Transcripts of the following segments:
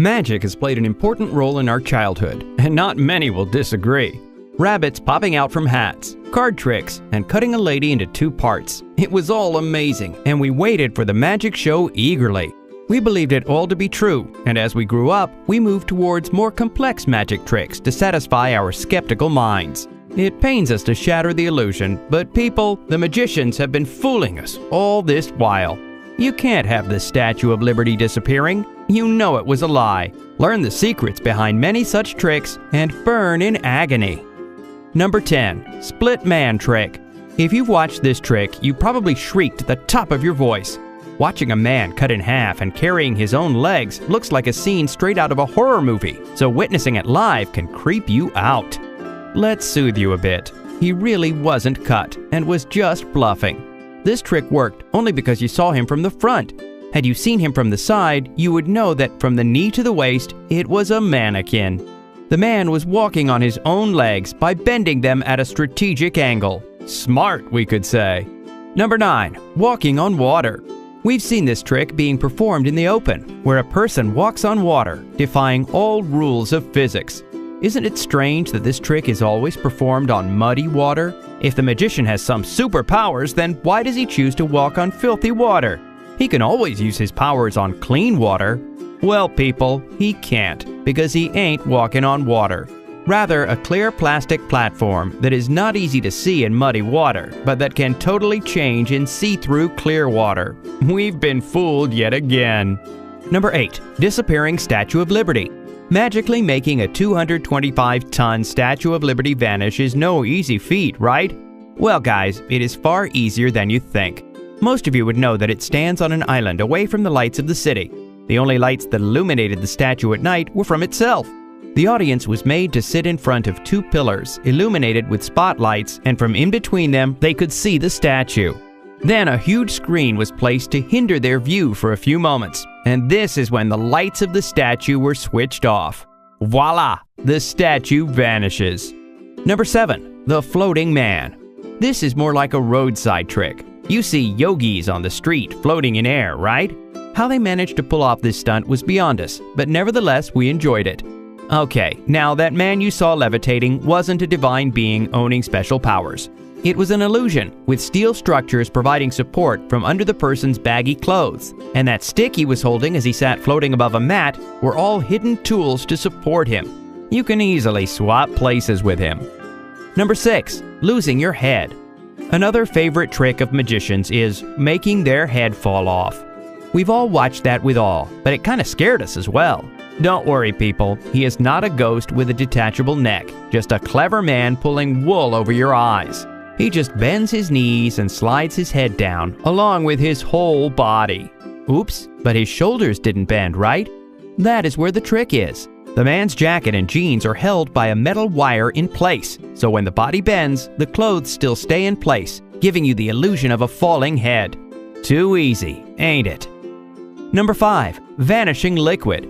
Magic has played an important role in our childhood, and not many will disagree. Rabbits popping out from hats, card tricks, and cutting a lady into two parts. It was all amazing, and we waited for the magic show eagerly. We believed it all to be true, and as we grew up, we moved towards more complex magic tricks to satisfy our skeptical minds. It pains us to shatter the illusion, but people, the magicians, have been fooling us all this while. You can't have the Statue of Liberty disappearing. You know it was a lie. Learn the secrets behind many such tricks and burn in agony. Number 10. Split Man Trick. If you've watched this trick, you probably shrieked at the top of your voice. Watching a man cut in half and carrying his own legs looks like a scene straight out of a horror movie, so witnessing it live can creep you out. Let's soothe you a bit. He really wasn't cut and was just bluffing. This trick worked only because you saw him from the front. Had you seen him from the side, you would know that from the knee to the waist, it was a mannequin. The man was walking on his own legs by bending them at a strategic angle. Smart, we could say. Number 9. Walking on water. We've seen this trick being performed in the open, where a person walks on water, defying all rules of physics. Isn't it strange that this trick is always performed on muddy water? If the magician has some superpowers, then why does he choose to walk on filthy water? He can always use his powers on clean water. Well, people, he can't, because he ain't walking on water. Rather, a clear plastic platform that is not easy to see in muddy water, but that can totally change in see-through clear water. We've been fooled yet again. Number 8. Disappearing Statue of Liberty. Magically making a 225-ton Statue of Liberty vanish is no easy feat, right? Well guys, it is far easier than you think. Most of you would know that it stands on an island away from the lights of the city. The only lights that illuminated the statue at night were from itself. The audience was made to sit in front of two pillars illuminated with spotlights, and from in between them they could see the statue. Then a huge screen was placed to hinder their view for a few moments, and this is when the lights of the statue were switched off. Voila! The statue vanishes. Number 7. The Floating Man. This is more like a roadside trick. You see yogis on the street floating in air, right? How they managed to pull off this stunt was beyond us, but nevertheless we enjoyed it. Okay, now that man you saw levitating wasn't a divine being owning special powers. It was an illusion, with steel structures providing support from under the person's baggy clothes, and that stick he was holding as he sat floating above a mat were all hidden tools to support him. You can easily swap places with him. Number 6. Losing your head. Another favorite trick of magicians is making their head fall off. We've all watched that with awe, but it kind of scared us as well. Don't worry, people, he is not a ghost with a detachable neck, just a clever man pulling wool over your eyes. He just bends his knees and slides his head down, along with his whole body. Oops, but his shoulders didn't bend, right? That is where the trick is. The man's jacket and jeans are held by a metal wire in place, so when the body bends, the clothes still stay in place, giving you the illusion of a falling head. Too easy, ain't it? Number 5. Vanishing liquid.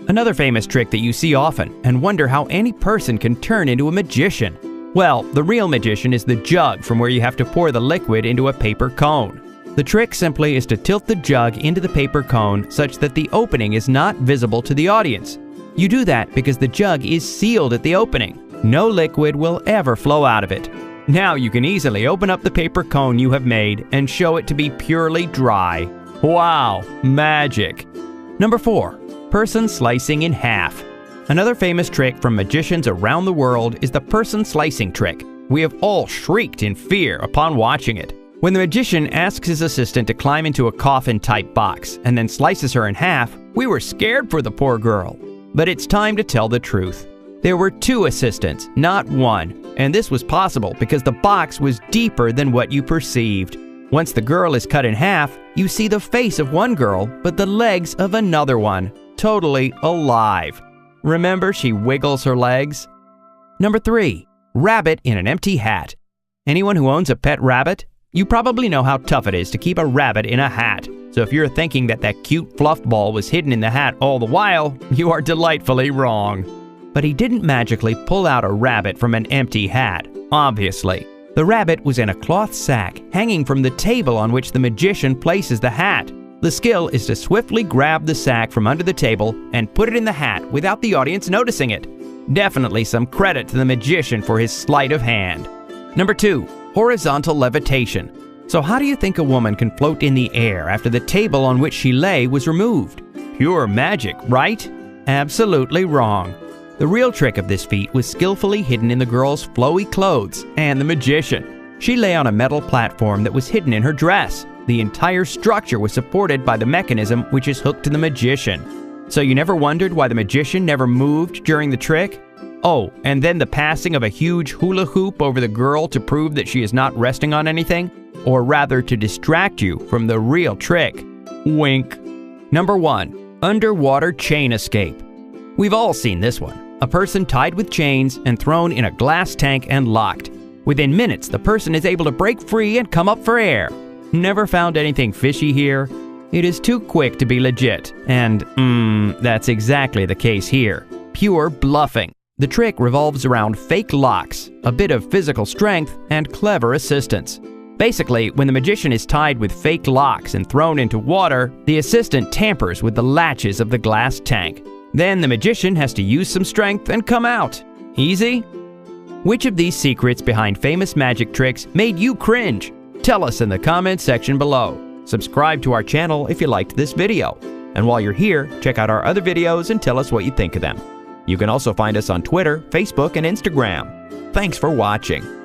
Another famous trick that you see often and wonder how any person can turn into a magician. Well, the real magician is the jug from where you have to pour the liquid into a paper cone. The trick simply is to tilt the jug into the paper cone such that the opening is not visible to the audience. You do that because the jug is sealed at the opening. No liquid will ever flow out of it. Now you can easily open up the paper cone you have made and show it to be purely dry. Wow, magic! Number 4. Person slicing in half. Another famous trick from magicians around the world is the person slicing trick. We have all shrieked in fear upon watching it. When the magician asks his assistant to climb into a coffin-type box and then slices her in half, we were scared for the poor girl. But it's time to tell the truth. There were 2 assistants, not 1, and this was possible because the box was deeper than what you perceived. Once the girl is cut in half, you see the face of one girl, but the legs of another one, totally alive. Remember, she wiggles her legs? Number 3. Rabbit in an empty hat. Anyone who owns a pet rabbit? You probably know how tough it is to keep a rabbit in a hat. So if you're thinking that that cute fluff ball was hidden in the hat all the while, you are delightfully wrong. But he didn't magically pull out a rabbit from an empty hat, obviously. The rabbit was in a cloth sack hanging from the table on which the magician places the hat. The skill is to swiftly grab the sack from under the table and put it in the hat without the audience noticing it. Definitely some credit to the magician for his sleight of hand. Number 2. Horizontal levitation. So how do you think a woman can float in the air after the table on which she lay was removed? Pure magic, right? Absolutely wrong. The real trick of this feat was skillfully hidden in the girl's flowy clothes and the magician. She lay on a metal platform that was hidden in her dress. The entire structure was supported by the mechanism which is hooked to the magician. So you never wondered why the magician never moved during the trick? Oh, and then the passing of a huge hula hoop over the girl to prove that she is not resting on anything? Or rather to distract you from the real trick. Wink. Number 1. Underwater chain escape. We've all seen this one. A person tied with chains and thrown in a glass tank and locked. Within minutes, the person is able to break free and come up for air. Never found anything fishy here? It is too quick to be legit, and that's exactly the case here. Pure bluffing. The trick revolves around fake locks, a bit of physical strength, and clever assistance. Basically, when the magician is tied with fake locks and thrown into water, the assistant tampers with the latches of the glass tank. Then the magician has to use some strength and come out. Easy? Which of these secrets behind famous magic tricks made you cringe? Tell us in the comments section below. Subscribe to our channel if you liked this video. And while you're here, check out our other videos and tell us what you think of them. You can also find us on Twitter, Facebook, and Instagram. Thanks for watching.